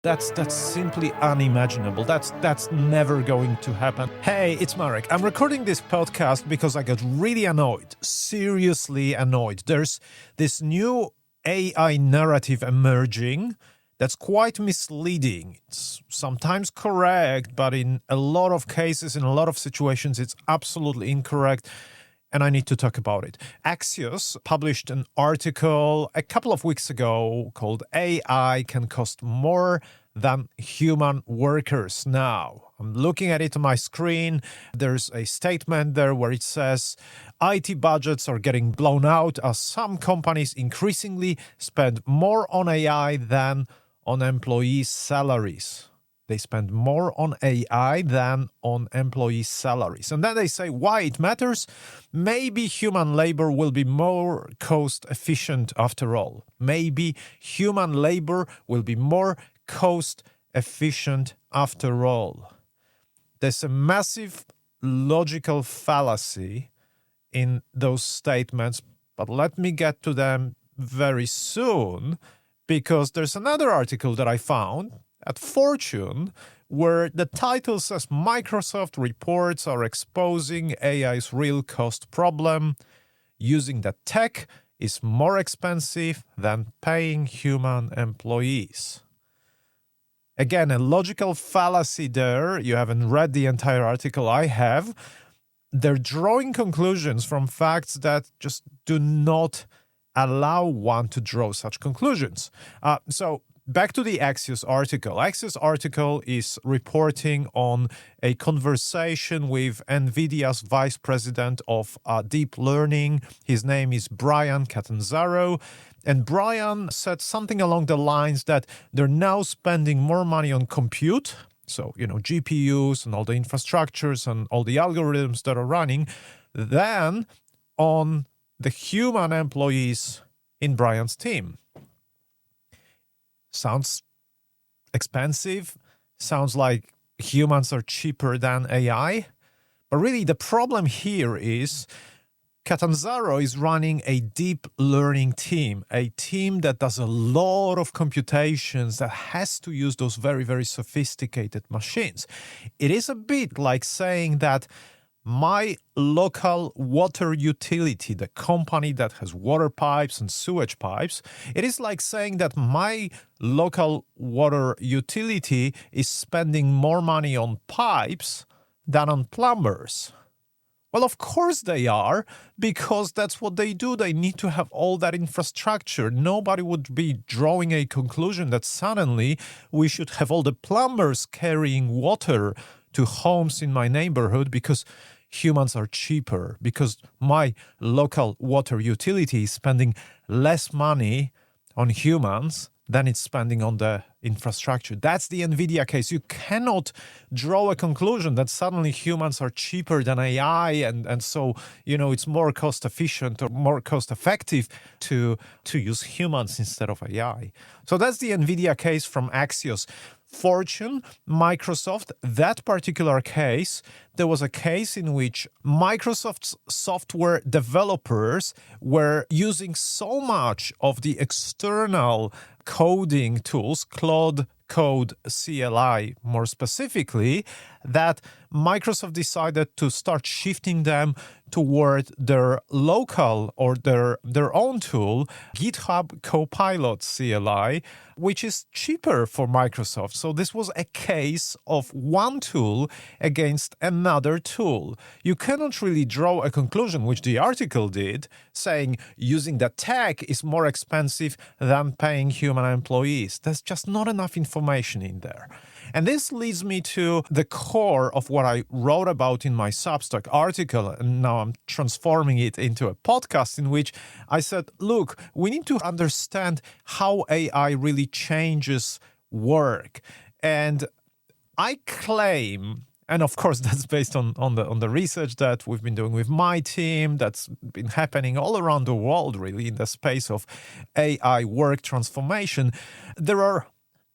That's simply unimaginable. That's never going to happen. Hey, it's Marek. I'm recording this podcast because I got really annoyed, seriously annoyed. There's this new AI narrative emerging that's quite misleading. It's sometimes correct, but in a lot of cases, in a lot of situations, it's absolutely incorrect. And I need to talk about it. Axios published an article a couple of weeks ago called AI Can Cost More Than Human Workers Now. I'm looking at it on my screen. There's a statement there where it says, IT budgets are getting blown out as some companies increasingly spend more on AI than on employee salaries. They spend more on AI than on employee salaries. And then they say why it matters. Maybe human labor will be more cost efficient after all. Maybe human labor will be more cost efficient after all. There's a massive logical fallacy in those statements, but let me get to them very soon, because there's another article that I found at Fortune, where the title says Microsoft reports are exposing AI's real cost problem. Using the tech is more expensive than paying human employees. Again, a logical fallacy there. You haven't read the entire article. I have. They're drawing conclusions from facts that just do not allow one to draw such conclusions. So back to the Axios article. Axios article is reporting on a conversation with NVIDIA's vice president of deep learning. His name is Brian Catanzaro. And Brian said something along the lines that they're now spending more money on compute, so, GPUs and all the infrastructures and all the algorithms that are running, than on the human employees in Brian's team. Sounds expensive, sounds like humans are cheaper than AI. But really the problem here is Catanzaro is running a deep learning team, a team that does a lot of computations, that has to use those very, very sophisticated machines. It is a bit like saying that my local water utility, the company that has water pipes and sewage pipes, it is like saying that my local water utility is spending more money on pipes than on plumbers. Well, of course they are, because that's what they do. They need to have all that infrastructure. Nobody would be drawing a conclusion that suddenly we should have all the plumbers carrying water to homes in my neighborhood because humans are cheaper, because my local water utility is spending less money on humans than it's spending on the infrastructure. That's the NVIDIA case. You cannot draw a conclusion that suddenly humans are cheaper than AI and so, it's more cost efficient or more cost effective to use humans instead of AI. So that's the NVIDIA case from Axios. Fortune, Microsoft, that particular case, there was a case in which Microsoft's software developers were using so much of the external coding tools, Claude Code CLI more specifically, that Microsoft decided to start shifting them toward their local or their own tool, GitHub Copilot CLI, which is cheaper for Microsoft. So this was a case of one tool against another tool. You cannot really draw a conclusion, which the article did, saying using the tech is more expensive than paying human employees. There's just not enough information in there. And this leads me to the core of what I wrote about in my Substack article, and now I'm transforming it into a podcast in which I said, look, we need to understand how AI really changes work. And I claim, and of course that's based on the research that we've been doing with my team, that's been happening all around the world really in the space of AI work transformation, there are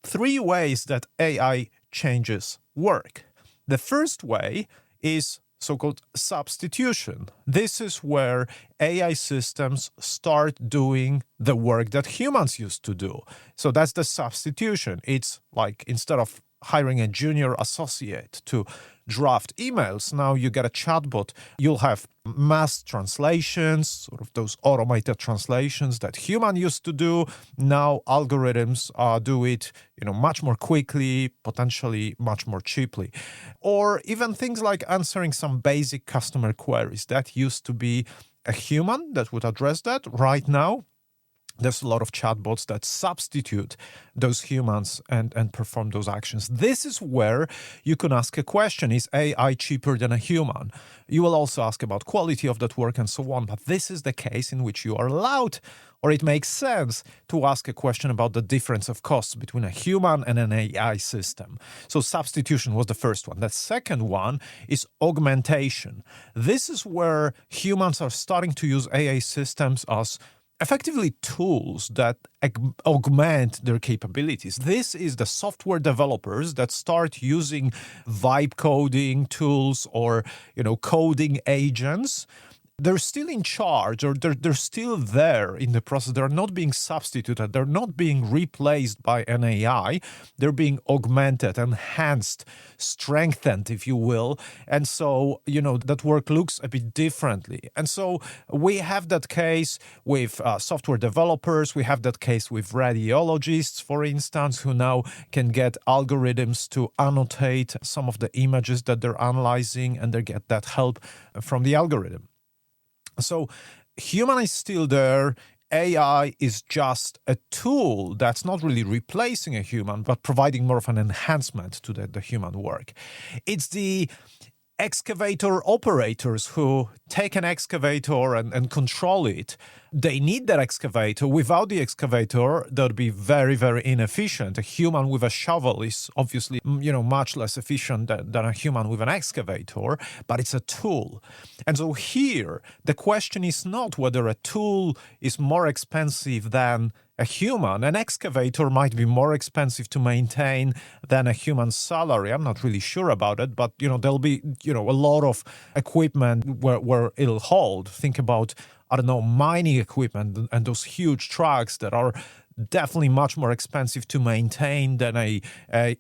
three ways that AI changes work. The first way is so-called substitution. This is where AI systems start doing the work that humans used to do. So that's the substitution. It's like instead of hiring a junior associate to draft emails, now you get a chatbot. You'll have mass translations, sort of those automated translations that human used to do. Now algorithms do it, much more quickly, potentially much more cheaply. Or even things like answering some basic customer queries. That used to be a human that would address that. Right now, there's a lot of chatbots that substitute those humans and perform those actions. This is where you can ask a question: is AI cheaper than a human? You will also ask about quality of that work and so on. But this is the case in which you are allowed, or it makes sense, to ask a question about the difference of costs between a human and an AI system. So substitution was the first one. The second one is augmentation. This is where humans are starting to use AI systems as effectively tools that augment their capabilities. This is the software developers that start using vibe coding tools or, coding agents. They're still in charge, or they're still there in the process. They're not being substituted. They're not being replaced by an AI. They're being augmented, enhanced, strengthened, if you will. And so, that work looks a bit differently. And so we have that case with software developers. We have that case with radiologists, for instance, who now can get algorithms to annotate some of the images that they're analyzing, and they get that help from the algorithm. So human is still there. AI is just a tool that's not really replacing a human, but providing more of an enhancement to the human work. It's the excavator operators who take an excavator and control it. They need that excavator. Without the excavator, that would be very, very inefficient. A human with a shovel is obviously, much less efficient than a human with an excavator, but it's a tool. And so here, the question is not whether a tool is more expensive than a human. An excavator might be more expensive to maintain than a human's salary. I'm not really sure about it, but, there'll be, a lot of equipment where it'll hold. Think about, mining equipment and those huge trucks that are definitely much more expensive to maintain than a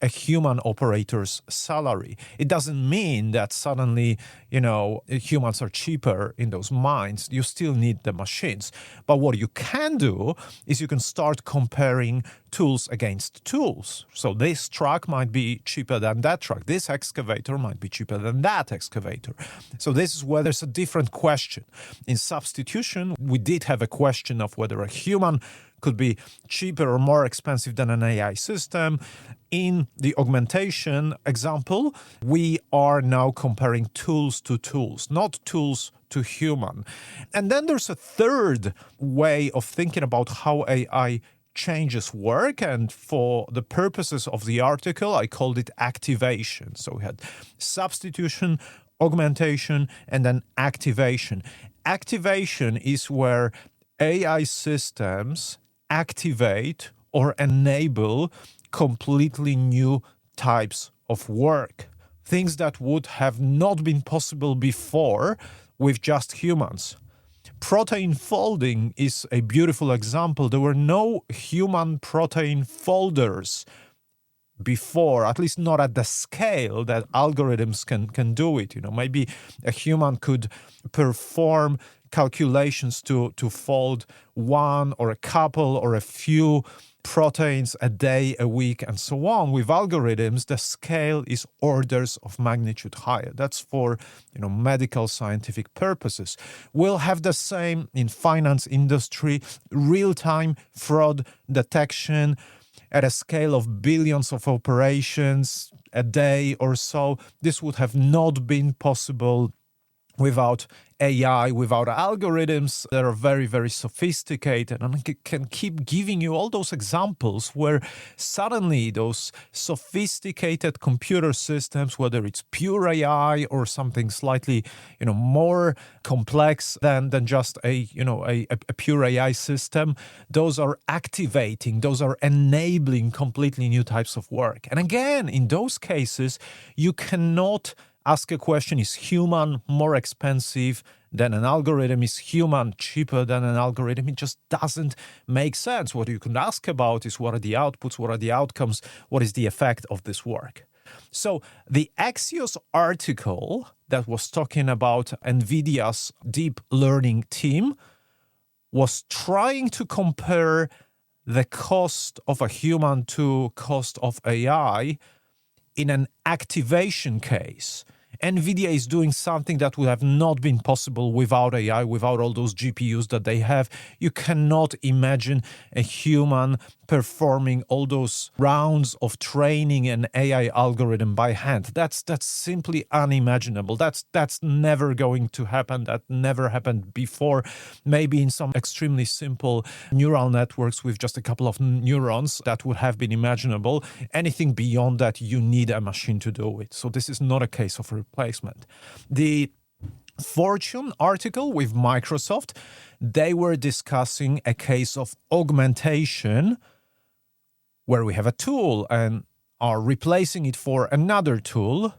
human operator's salary. It doesn't mean that suddenly, humans are cheaper in those mines. You still need the machines. But what you can do is you can start comparing tools against tools. So this truck might be cheaper than that truck. This excavator might be cheaper than that excavator. So this is where there's a different question. In substitution, we did have a question of whether a human could be cheaper or more expensive than an AI system. In the augmentation example, we are now comparing tools to tools, not tools to human. And then there's a third way of thinking about how AI changes work, and for the purposes of the article, I called it activation. So we had substitution, augmentation, and then activation. Activation is where AI systems activate or enable completely new types of work. Things that would have not been possible before with just humans. Protein folding is a beautiful example. There were no human protein folders before, at least not at the scale that algorithms can do it. Maybe a human could perform calculations to fold one or a couple or a few proteins a day, a week, and so on. With algorithms, the scale is orders of magnitude higher. That's for medical scientific purposes. We'll have the same in finance industry, real-time fraud detection at a scale of billions of operations a day or so. This would have not been possible without AI, without algorithms that are very, very sophisticated. And I can keep giving you all those examples where suddenly those sophisticated computer systems, whether it's pure AI or something slightly, more complex than just a pure AI system, those are activating, those are enabling completely new types of work. And again, in those cases, you cannot ask a question, is human more expensive than an algorithm? Is human cheaper than an algorithm? It just doesn't make sense. What you can ask about is what are the outputs, what are the outcomes, what is the effect of this work? So the Axios article that was talking about NVIDIA's deep learning team was trying to compare the cost of a human to cost of AI in an activation case. NVIDIA is doing something that would have not been possible without AI, without all those GPUs that they have. You cannot imagine a human performing all those rounds of training an AI algorithm by hand. That's simply unimaginable. That's never going to happen. That never happened before. Maybe in some extremely simple neural networks with just a couple of neurons, that would have been imaginable. Anything beyond that, you need a machine to do it. So this is not a case of replacement. The Fortune article with Microsoft, they were discussing a case of augmentation where we have a tool and are replacing it for another tool.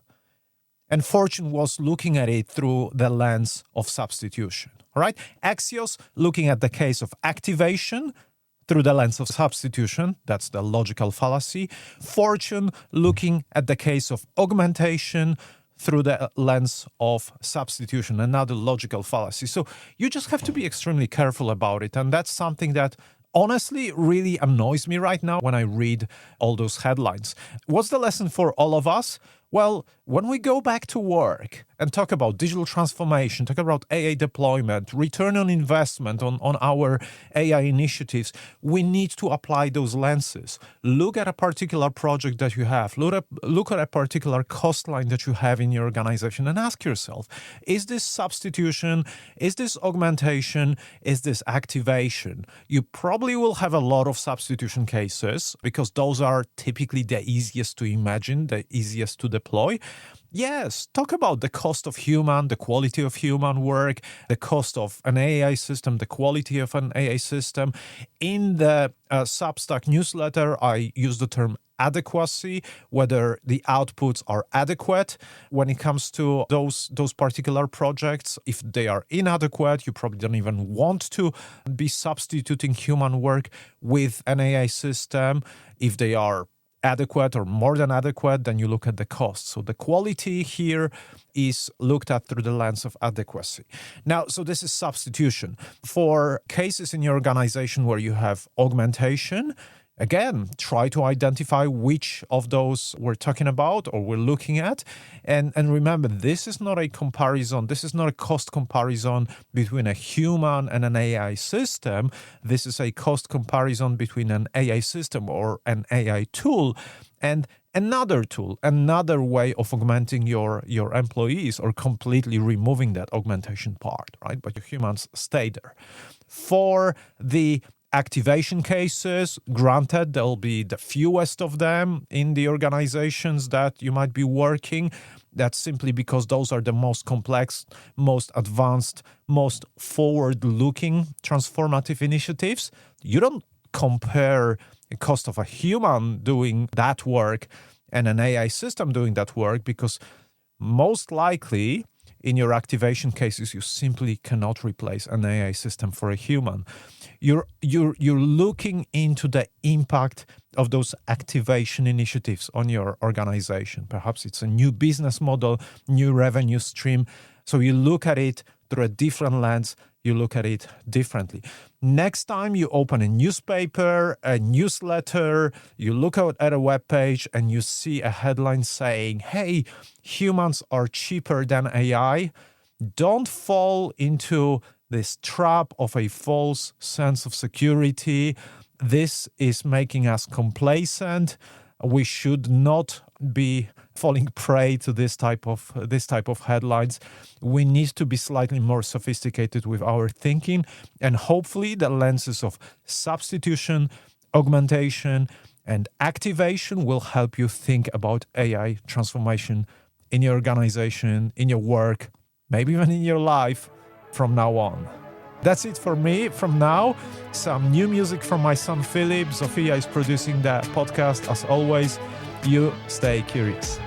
And Fortune was looking at it through the lens of substitution. All right? Axios looking at the case of activation through the lens of substitution. That's the logical fallacy. Fortune looking at the case of augmentation through the lens of substitution, another logical fallacy. So you just have to be extremely careful about it. And that's something that honestly really annoys me right now when I read all those headlines. What's the lesson for all of us? Well, when we go back to work and talk about digital transformation, talk about AI deployment, return on investment on our AI initiatives, we need to apply those lenses. Look at a particular project that you have. Look at a particular cost line that you have in your organization and ask yourself, is this substitution? Is this augmentation? Is this activation? You probably will have a lot of substitution cases because those are typically the easiest to imagine, the easiest to deploy. Yes, talk about the cost of human, the quality of human work, the cost of an AI system, the quality of an AI system. In the Substack newsletter, I use the term adequacy, whether the outputs are adequate when it comes to those particular projects. If they are inadequate, you probably don't even want to be substituting human work with an AI system. If they are adequate or more than adequate, then you look at the cost. So the quality here is looked at through the lens of adequacy. Now, so this is substitution. For cases in your organization where you have augmentation, again, try to identify which of those we're talking about or we're looking at. And remember, this is not a comparison. This is not a cost comparison between a human and an AI system. This is a cost comparison between an AI system or an AI tool and another tool, another way of augmenting your employees or completely removing that augmentation part, right? But your humans stay there. For the activation cases, granted, there'll be the fewest of them in the organizations that you might be working. That's simply because those are the most complex, most advanced, most forward-looking transformative initiatives. You don't compare the cost of a human doing that work and an AI system doing that work because most likely in your activation cases, you simply cannot replace an AI system for a human. You're looking into the impact of those activation initiatives on your organization. Perhaps it's a new business model, new revenue stream. So you look at it through a different lens. You look at it differently. Next time you open a newspaper, a newsletter, you look out at a web page and you see a headline saying, hey, humans are cheaper than AI, don't fall into this trap of a false sense of security. This is making us complacent. We should not be falling prey to this type of headlines. We need to be slightly more sophisticated with our thinking, and hopefully the lenses of substitution, augmentation, and activation will help you think about AI transformation in your organization, in your work, maybe even in your life from now on. That's it for me from now. Some new music from my son Philip. Sophia is producing the podcast as always. You stay curious.